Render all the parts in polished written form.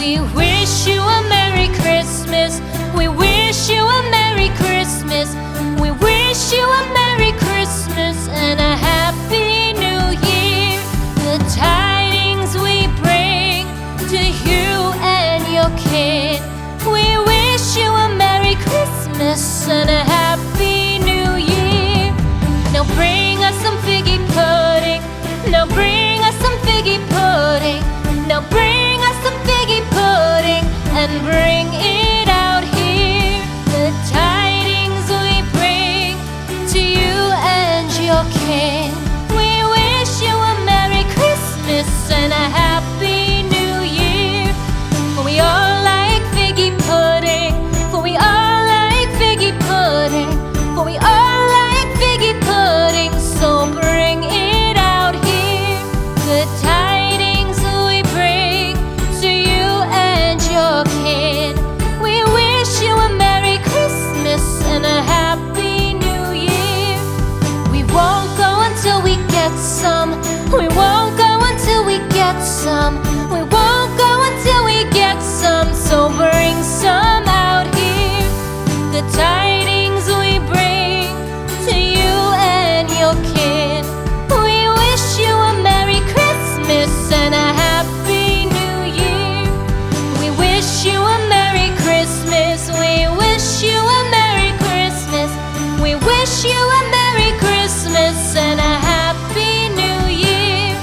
We wish you a Merry Christmas. We wish you a Merry Christmas. We wish you a Merry Christmas and a Happy New Year. The tidings we bring to you and your kin. We wish you a Merry Christmas and a Happy New Year. Now bring us some figgy pudding. Now bring us some figgy pudding. Now bring us some figgy pudding and bring it out here. The tidings we bring to you and your kin. We wish you a Merry Christmas and a Happy New Year. For we all like figgy pudding. For we all like figgy pudding. For we all like figgy pudding. So bring it out here. The tidings we bring to you and your kin. We wish you a Merry Christmas and a Happy New Year. We won't go until we get some. We won't go until we get some. We won't go until we get some. So bring some out here. The tidings we bring to you and your kin. We wish you a Merry Christmas and a Happy New Year. We wish you a Merry Christmas. We wish you a Merry Christmas. We wish you a Merry Christmas and a Happy New Year.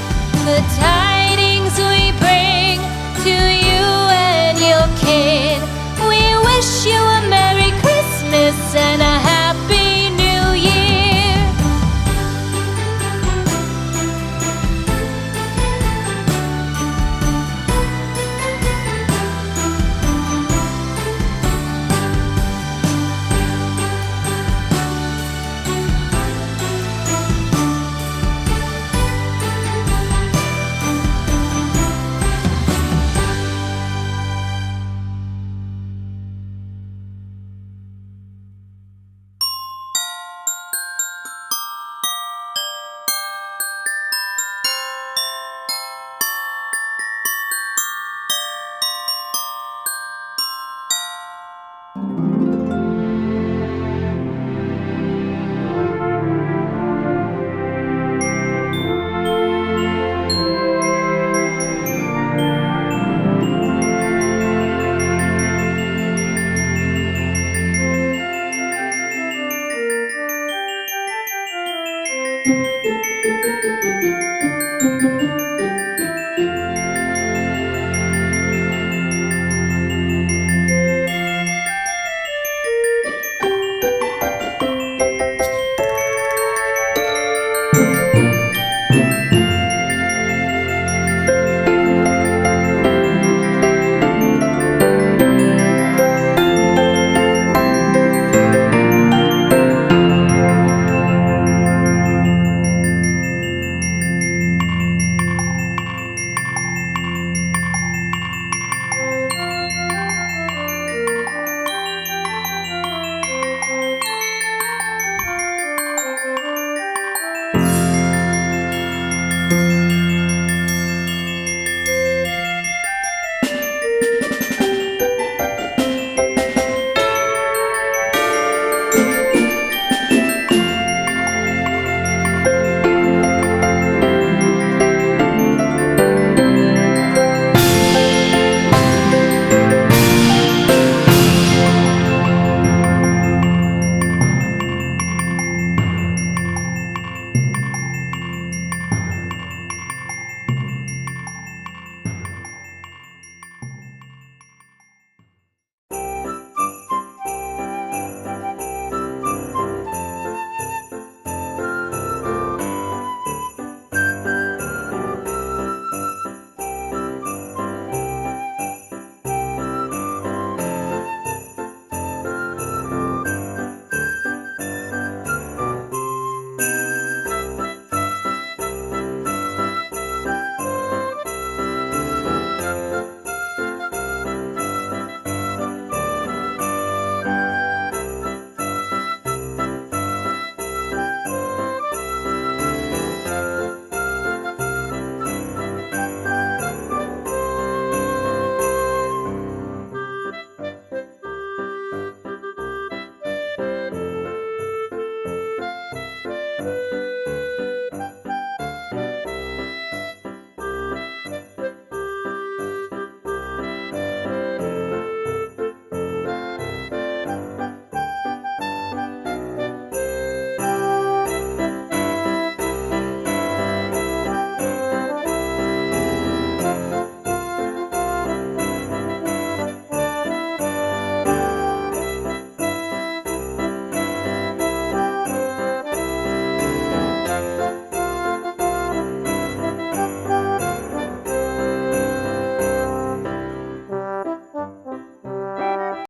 The tidings we bring to you and your kin. We wish you a Merry Christmas and a Happy New Year.